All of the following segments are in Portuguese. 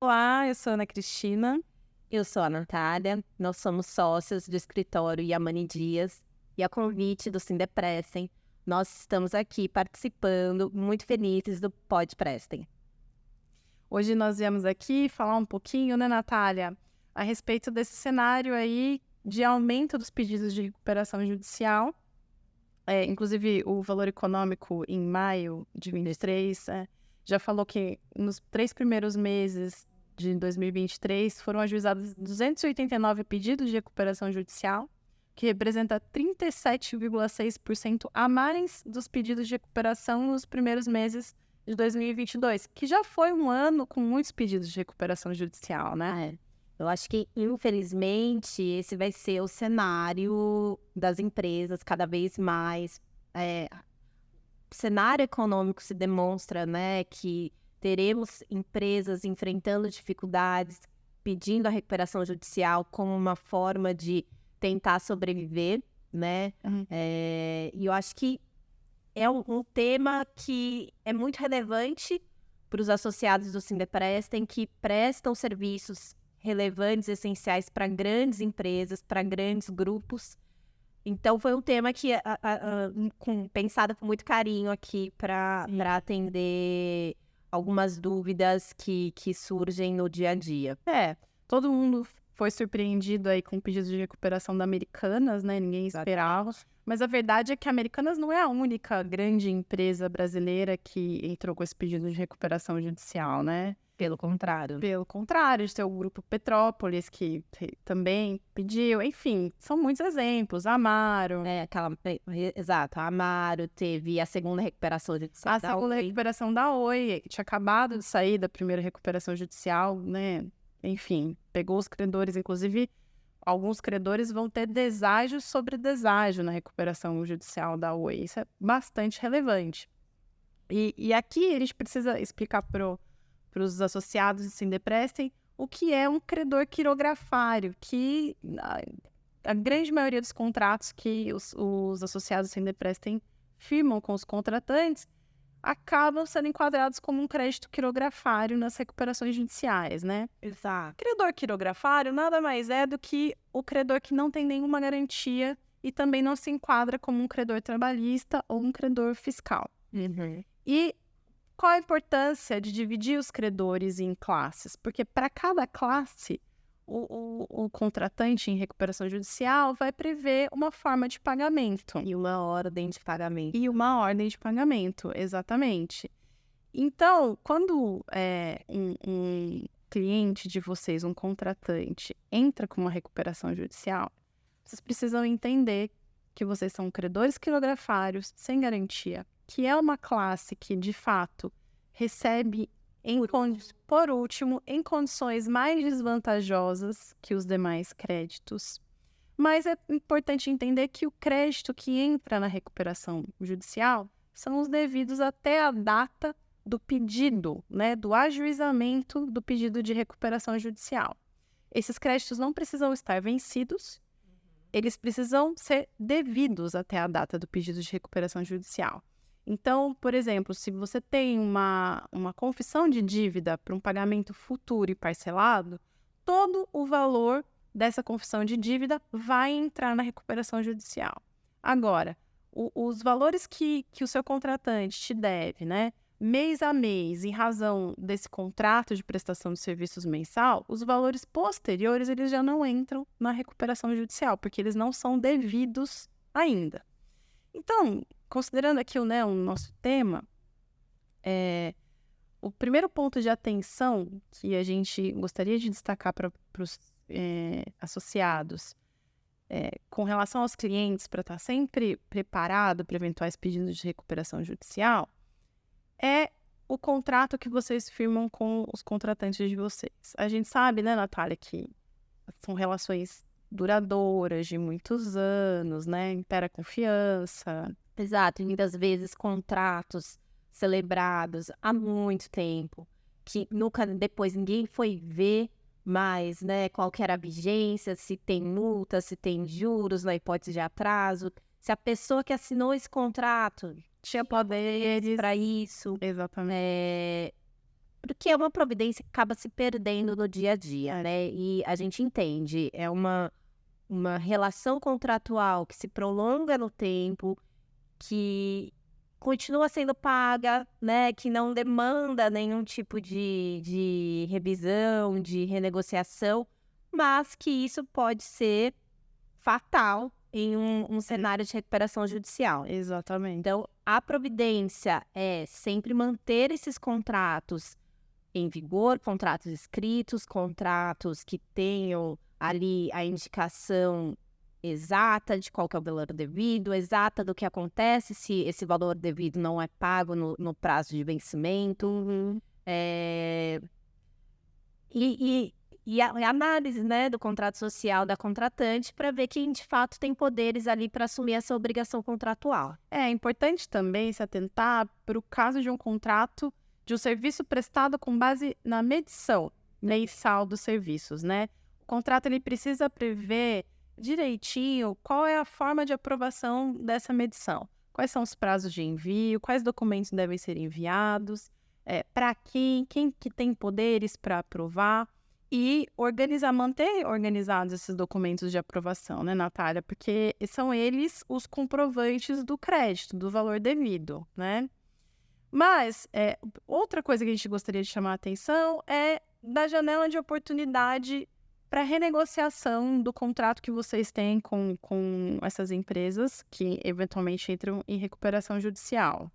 Olá, eu sou a Ana Cristina. Eu sou a Natália, nós somos sócios do escritório Yamani Dias e a convite do Sindeprestem, nós estamos aqui participando, muito felizes do Pod Prestem. Hoje nós viemos aqui falar um pouquinho, né, Natália, a respeito desse cenário aí de aumento dos pedidos de recuperação judicial. Inclusive, o Valor Econômico, em maio de 23, já falou que nos 3 primeiros meses de 2023 foram ajuizados 289 pedidos de recuperação judicial, que representa 37,6% a mais dos pedidos de recuperação nos primeiros meses de 2022, que já foi um ano com muitos pedidos de recuperação judicial, né? Eu acho que, infelizmente, esse vai ser o cenário das empresas cada vez mais. O cenário econômico se demonstra, né, que teremos empresas enfrentando dificuldades, pedindo a recuperação judicial como uma forma de tentar sobreviver, né? E eu acho que é um tema que é muito relevante para os associados do Sindeprestem, que prestam serviços relevantes, essenciais para grandes empresas, para grandes grupos. Então, foi um tema que pensado com muito carinho aqui para atender algumas dúvidas que surgem no dia a dia. Todo mundo foi surpreendido aí com o pedido de recuperação da Americanas, né? Ninguém esperava. Mas a verdade é que a Americanas não é a única grande empresa brasileira que entrou com esse pedido de recuperação judicial, né? Pelo contrário. Pelo contrário, a gente tem o Grupo Petrópolis, que também pediu. Enfim, são muitos exemplos. Amaro. Exato. A Amaro teve a segunda recuperação judicial. A segunda recuperação da Oi, que tinha acabado de sair da primeira recuperação judicial, né? Enfim, pegou os credores, inclusive alguns credores vão ter deságio sobre deságio na recuperação judicial da Oi. Isso é bastante relevante. E aqui a gente precisa explicar para os associados de Sindeprestem o que é um credor quirografário, que a grande maioria dos contratos que os associados de Sindeprestem firmam com os contratantes acabam sendo enquadrados como um crédito quirografário nas recuperações judiciais, né? Exato. Credor quirografário nada mais é do que o credor que não tem nenhuma garantia e também não se enquadra como um credor trabalhista ou um credor fiscal. E qual a importância de dividir os credores em classes? Porque para cada classe, o contratante em recuperação judicial vai prever uma forma de pagamento. E uma ordem de pagamento. E uma ordem de pagamento, exatamente. Então, quando um cliente de vocês, um contratante, entra com uma recuperação judicial, vocês precisam entender que vocês são credores quirografários sem garantia, que é uma classe que, de fato, recebe, por último, em condições mais desvantajosas que os demais créditos. Mas é importante entender que o crédito que entra na recuperação judicial são os devidos até a data do pedido, né, do ajuizamento do pedido de recuperação judicial. Esses créditos não precisam estar vencidos, eles precisam ser devidos até a data do pedido de recuperação judicial. Então, por exemplo, se você tem uma confissão de dívida para um pagamento futuro e parcelado, todo o valor dessa confissão de dívida vai entrar na recuperação judicial. Agora, os valores que o seu contratante te deve, né, mês a mês, em razão desse contrato de prestação de serviços mensal, os valores posteriores eles já não entram na recuperação judicial, porque eles não são devidos ainda. Então, considerando aqui o nosso tema, o primeiro ponto de atenção que a gente gostaria de destacar para os associados com relação aos clientes, para estar sempre preparado para eventuais pedidos de recuperação judicial, é o contrato que vocês firmam com os contratantes de vocês. A gente sabe, né, Natália, que são relações duradouras, de muitos anos, né? Impera confiança. Exato, e muitas vezes contratos celebrados há muito tempo, que nunca depois ninguém foi ver mais, né, qual que era a vigência, se tem multa, se tem juros na hipótese de atraso, se a pessoa que assinou esse contrato Tinha poderes para isso. Exatamente. porque é uma providência que acaba se perdendo no dia a dia, né? E a gente entende, é uma relação contratual que se prolonga no tempo, que continua sendo paga, né? Que não demanda nenhum tipo de revisão, de renegociação, mas que isso pode ser fatal em um cenário de recuperação judicial. Exatamente. Então, a providência é sempre manter esses contratos em vigor, contratos escritos, contratos que tenham ali a indicação exata de qual que é o valor devido, exata do que acontece se esse valor devido não é pago no prazo de vencimento. É, e a análise, né, do contrato social da contratante para ver quem de fato tem poderes ali para assumir essa obrigação contratual. É importante também se atentar para o caso de um contrato de um serviço prestado com base na medição mensal dos serviços, né? O contrato ele precisa prever direitinho qual é a forma de aprovação dessa medição. Quais são os prazos de envio, quais documentos devem ser enviados, para quem que tem poderes para aprovar e manter organizados esses documentos de aprovação, né, Natália? Porque são eles os comprovantes do crédito, do valor devido, né? Mas outra coisa que a gente gostaria de chamar a atenção é da janela de oportunidade para renegociação do contrato que vocês têm com essas empresas que eventualmente entram em recuperação judicial.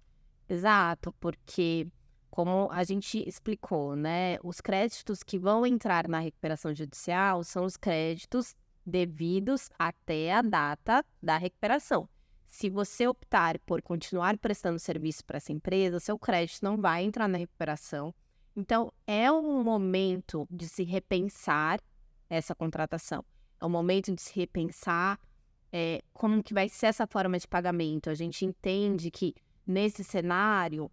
Exato, porque como a gente explicou, né, os créditos que vão entrar na recuperação judicial são os créditos devidos até a data da recuperação. Se você optar por continuar prestando serviço para essa empresa, seu crédito não vai entrar na recuperação. Então, é um momento de se repensar essa contratação. É um momento de se repensar como que vai ser essa forma de pagamento. A gente entende que, nesse cenário,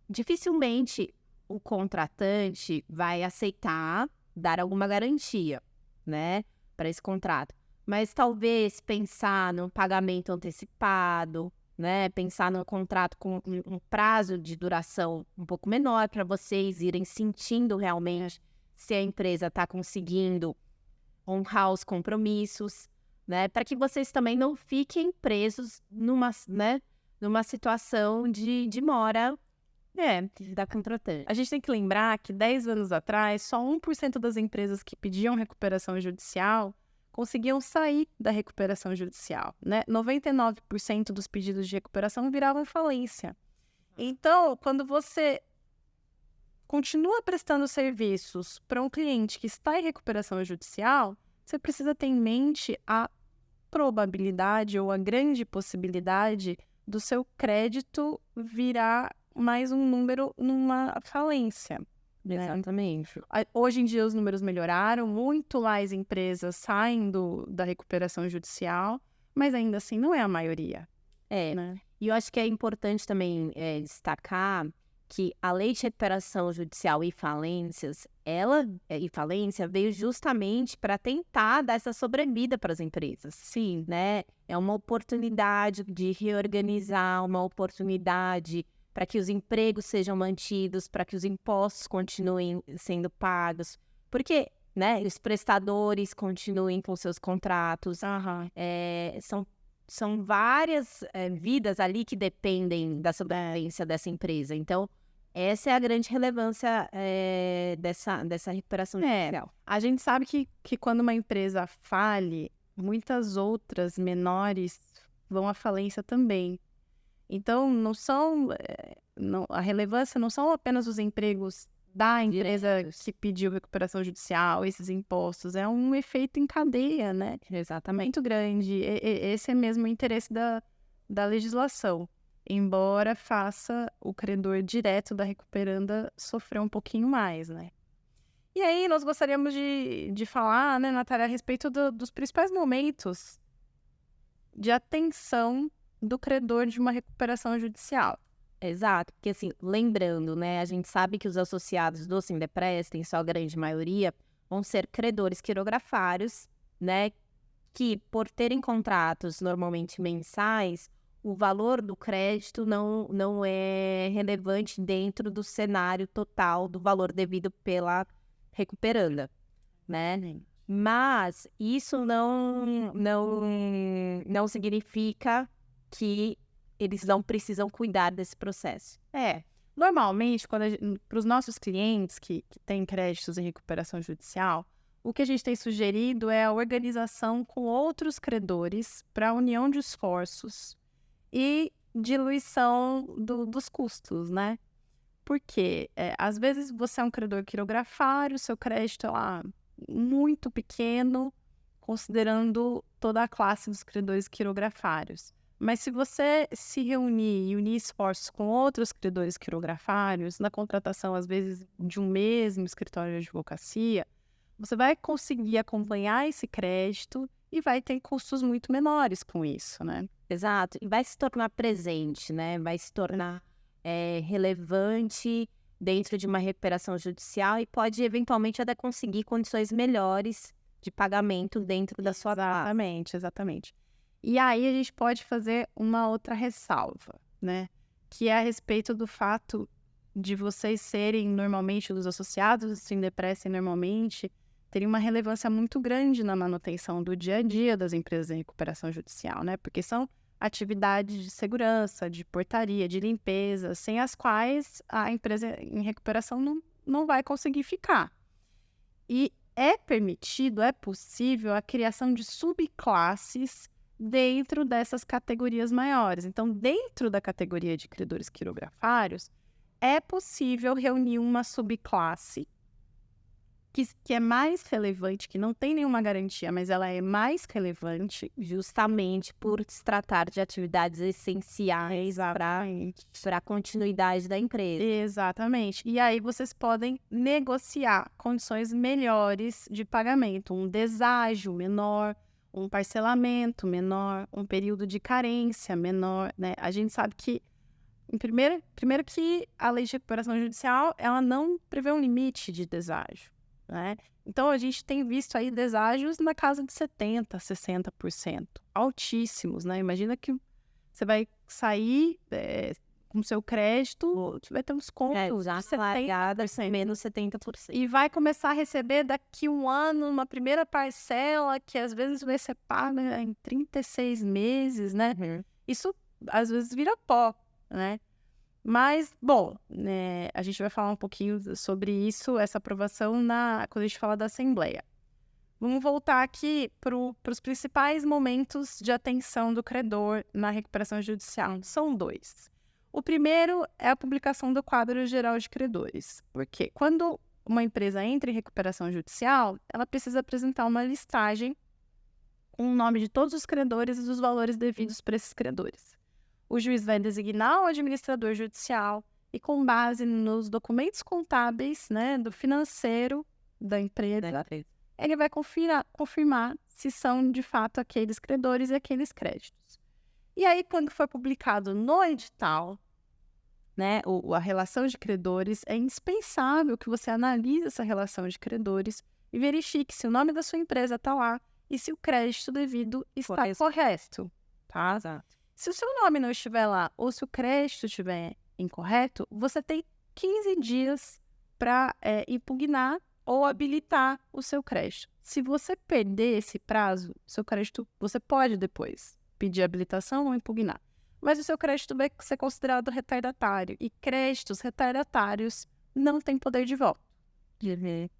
dificilmente o contratante vai aceitar dar alguma garantia, né, para esse contrato. Mas talvez pensar num pagamento antecipado, né, pensar num contrato com um prazo de duração um pouco menor para vocês irem sentindo realmente se a empresa está conseguindo honrar os compromissos, né, para que vocês também não fiquem presos numa situação de mora da contratante. A gente tem que lembrar que 10 anos atrás, só 1% das empresas que pediam recuperação judicial conseguiam sair da recuperação judicial, né? 99% dos pedidos de recuperação viravam falência. Então, quando você continua prestando serviços para um cliente que está em recuperação judicial, você precisa ter em mente a probabilidade ou a grande possibilidade do seu crédito virar mais um número numa falência. Exatamente. Hoje em dia os números melhoraram, muito mais empresas saem da recuperação judicial, mas ainda assim não é a maioria. Né? E eu acho que é importante também destacar que a lei de recuperação judicial e falências, e falência veio justamente para tentar dar essa sobrevida para as empresas. Sim. Né? É uma oportunidade de reorganizar, uma oportunidade para que os empregos sejam mantidos, para que os impostos continuem sendo pagos, porque, né, os prestadores continuem com seus contratos. São várias vidas ali que dependem da sobrevivência dessa empresa. Então, essa é a grande relevância dessa recuperação judicial. A gente sabe que quando uma empresa fale, muitas outras menores vão à falência também. Então, a relevância não são apenas os empregos da empresa que pediu recuperação judicial, esses impostos, é um efeito em cadeia, né? Exatamente. Muito grande. Esse é mesmo o interesse da legislação, embora faça o credor direto da recuperanda sofrer um pouquinho mais, né? E aí, nós gostaríamos de falar, né, Natália, a respeito dos principais momentos de atenção do credor de uma recuperação judicial. Exato, porque assim, lembrando, né, a gente sabe que os associados do Sindepres, em sua grande maioria, vão ser credores quirografários, né, que por terem contratos normalmente mensais, o valor do crédito não é relevante dentro do cenário total do valor devido pela recuperanda, né? Mas isso não significa que eles não precisam cuidar desse processo. Normalmente, para os nossos clientes que têm créditos em recuperação judicial, o que a gente tem sugerido é a organização com outros credores para a união de esforços e diluição dos custos, né? Porque, às vezes, você é um credor quirografário, seu crédito é lá muito pequeno, considerando toda a classe dos credores quirografários. Mas se você se reunir e unir esforços com outros credores quirografários, na contratação, às vezes, de um mesmo escritório de advocacia, você vai conseguir acompanhar esse crédito e vai ter custos muito menores com isso, né? Exato. E vai se tornar presente, né? Vai se tornar relevante dentro de uma recuperação judicial e pode, eventualmente, até conseguir condições melhores de pagamento dentro da sua classe. Exatamente. E aí a gente pode fazer uma outra ressalva, né? Que é a respeito do fato de vocês serem normalmente, os associados do Sindeprece normalmente, terem uma relevância muito grande na manutenção do dia a dia das empresas em recuperação judicial, né? Porque são atividades de segurança, de portaria, de limpeza, sem as quais a empresa em recuperação não vai conseguir ficar. E é permitido, é possível a criação de subclasses dentro dessas categorias maiores. Então, dentro da categoria de credores quirografários, é possível reunir uma subclasse que é mais relevante, que não tem nenhuma garantia, mas ela é mais relevante Justamente por se tratar de atividades essenciais para a continuidade da empresa. Exatamente. E aí vocês podem negociar condições melhores de pagamento, um deságio menor, um parcelamento menor, um período de carência menor, né? A gente sabe que, primeiro que a lei de recuperação judicial, ela não prevê um limite de deságio, né? Então, a gente tem visto aí deságios na casa de 70%, 60%, altíssimos, né? Imagina que você vai sair com seu crédito, vai ter uns contos Já de 70%. menos 70%. E vai começar a receber daqui um ano uma primeira parcela, que às vezes vai ser paga em 36 meses, né? Isso, às vezes, vira pó, né? Mas, bom, né, a gente vai falar um pouquinho sobre isso, essa aprovação, quando a gente fala da Assembleia. Vamos voltar aqui para os principais momentos de atenção do credor na recuperação judicial. São 2. O primeiro é a publicação do quadro geral de credores, porque quando uma empresa entra em recuperação judicial, ela precisa apresentar uma listagem com o nome de todos os credores e dos valores devidos para esses credores. O juiz vai designar o administrador judicial e, com base nos documentos contábeis, né, do financeiro da empresa, ele vai confirmar se são, de fato, aqueles credores e aqueles créditos. E aí, quando for publicado no edital, né, a relação de credores, é indispensável que você analise essa relação de credores e verifique se o nome da sua empresa está lá e se o crédito devido está correto, tá? Exato. Se o seu nome não estiver lá ou se o crédito estiver incorreto, você tem 15 dias para impugnar ou habilitar o seu crédito. Se você perder esse prazo, seu crédito, você pode depois pedir habilitação ou impugnar. Mas o seu crédito vai ser considerado retardatário. E créditos retardatários não têm poder de voto.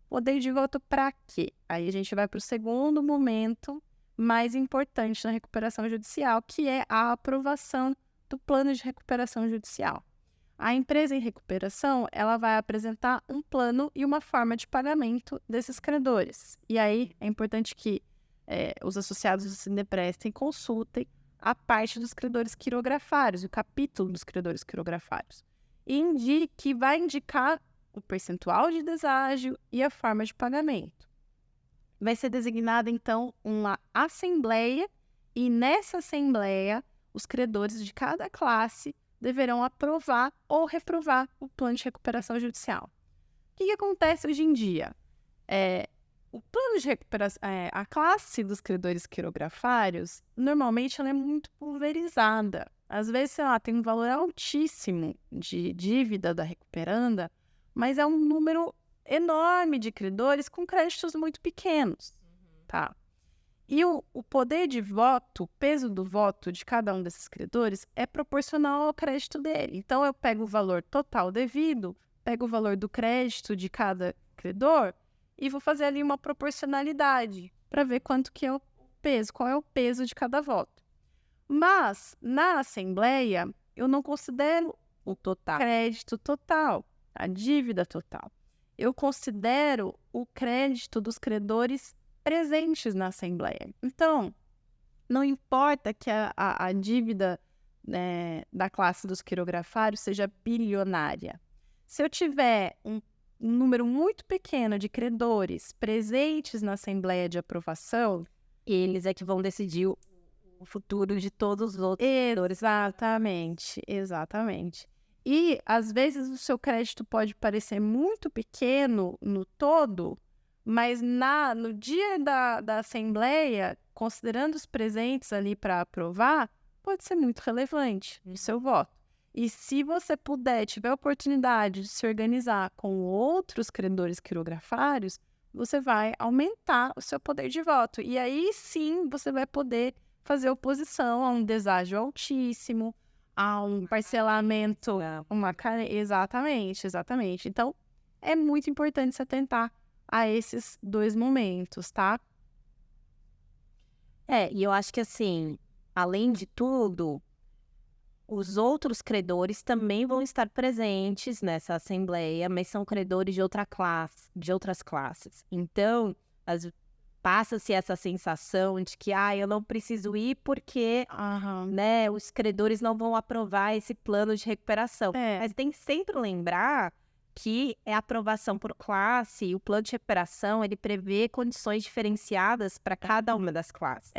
Poder de voto para quê? Aí a gente vai para o segundo momento mais importante na recuperação judicial, que é a aprovação do plano de recuperação judicial. A empresa em recuperação, ela vai apresentar um plano e uma forma de pagamento desses credores. E aí é importante que os associados do Sindeprece consultem a parte dos credores quirografários, o capítulo dos credores quirografários. E que vai indicar o percentual de deságio e a forma de pagamento. Vai ser designada, então, uma assembleia e, nessa assembleia, os credores de cada classe deverão aprovar ou reprovar o plano de recuperação judicial. O que acontece hoje em dia? O plano de recuperação, a classe dos credores quirografários, normalmente ela é muito pulverizada. Às vezes, sei lá, tem um valor altíssimo de dívida da recuperanda, mas é um número enorme de credores com créditos muito pequenos, tá? E o poder de voto, o peso do voto de cada um desses credores é proporcional ao crédito dele. Então, eu pego o valor total devido, pego o valor do crédito de cada credor e vou fazer ali uma proporcionalidade para ver quanto que é o peso, qual é o peso de cada voto. Mas, na Assembleia, eu não considero O total. crédito total, a dívida total. Eu considero o crédito dos credores presentes na Assembleia. Então, não importa que a dívida, né, da classe dos quirografários seja bilionária. Se eu tiver um número muito pequeno de credores presentes na Assembleia de aprovação, Eles é que vão decidir o futuro de todos os outros credores. exatamente. E, às vezes, o seu crédito pode parecer muito pequeno no todo, mas no dia da Assembleia, considerando os presentes ali para aprovar, pode ser muito relevante no seu voto. E se você puder, tiver a oportunidade de se organizar com outros credores quirografários, você vai aumentar o seu poder de voto. E aí sim você vai poder fazer oposição a um deságio altíssimo, a um parcelamento, exatamente. Então, é muito importante se atentar a esses dois momentos, tá? E eu acho que assim, além de tudo, os outros credores também vão estar presentes nessa assembleia, mas são credores de outras classes. Então, passa-se essa sensação de que eu não preciso ir porque né, os credores não vão aprovar esse plano de recuperação. Mas tem que sempre lembrar que é aprovação por classe e o plano de recuperação ele prevê condições diferenciadas para cada uma das classes.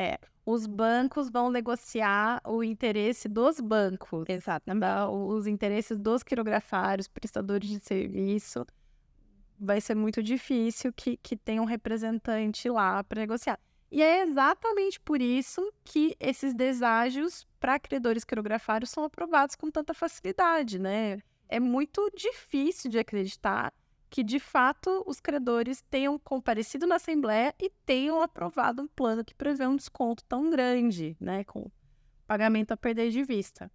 Os bancos vão negociar o interesse dos bancos. Exatamente. Os interesses dos quirografários, prestadores de serviço. Vai ser muito difícil que tenha um representante lá para negociar. E é exatamente por isso que esses deságios para credores quirografários são aprovados com tanta facilidade, né? É muito difícil de acreditar que, de fato, os credores tenham comparecido na Assembleia e tenham aprovado um plano que prevê um desconto tão grande, né? Com pagamento a perder de vista.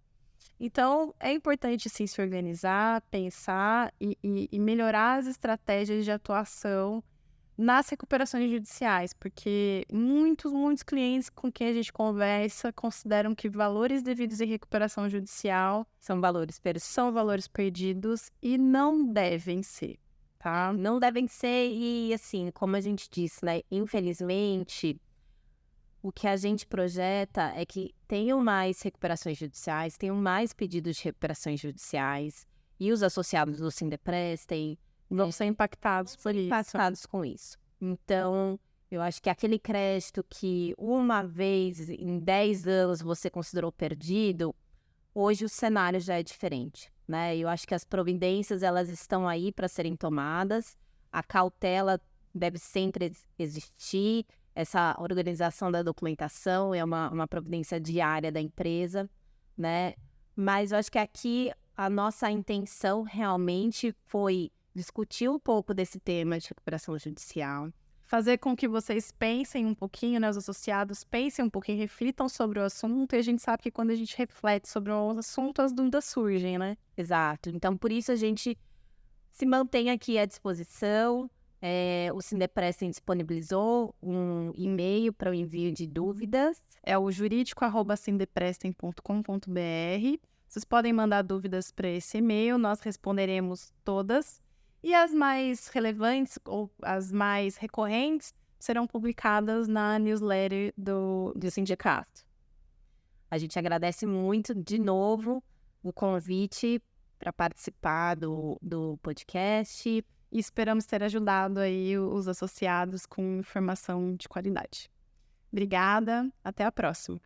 Então, é importante, sim, se organizar, pensar e melhorar as estratégias de atuação nas recuperações judiciais, porque muitos clientes com quem a gente conversa consideram que valores devidos em recuperação judicial são valores perdidos e não devem ser, tá? Não devem ser e, assim, como a gente disse, né, infelizmente, o que a gente projeta é que tenham mais recuperações judiciais, tenham mais pedidos de recuperações judiciais e os associados do Sindeprestem vão ser impactados por isso. Impactados com isso. Então, eu acho que aquele crédito que uma vez em 10 anos você considerou perdido, hoje o cenário já é diferente, né? Eu acho que as providências, elas estão aí para serem tomadas, a cautela deve sempre existir, essa organização da documentação é uma providência diária da empresa, né? Mas eu acho que aqui a nossa intenção realmente foi discutir um pouco desse tema de recuperação judicial. Fazer com que vocês pensem um pouquinho, né? Os associados pensem um pouquinho, reflitam sobre o assunto. E a gente sabe que quando a gente reflete sobre o assunto, as dúvidas surgem, né? Exato. Então, por isso a gente se mantém aqui à disposição. O Sindeprestem disponibilizou um e-mail para o envio de dúvidas. É o juridico@sindeprestem.com.br. Vocês podem mandar dúvidas para esse e-mail, nós responderemos todas. E as mais relevantes ou as mais recorrentes serão publicadas na newsletter do sindicato. A gente agradece muito, de novo, o convite para participar do podcast. E esperamos ter ajudado aí os associados com informação de qualidade. Obrigada, até a próxima.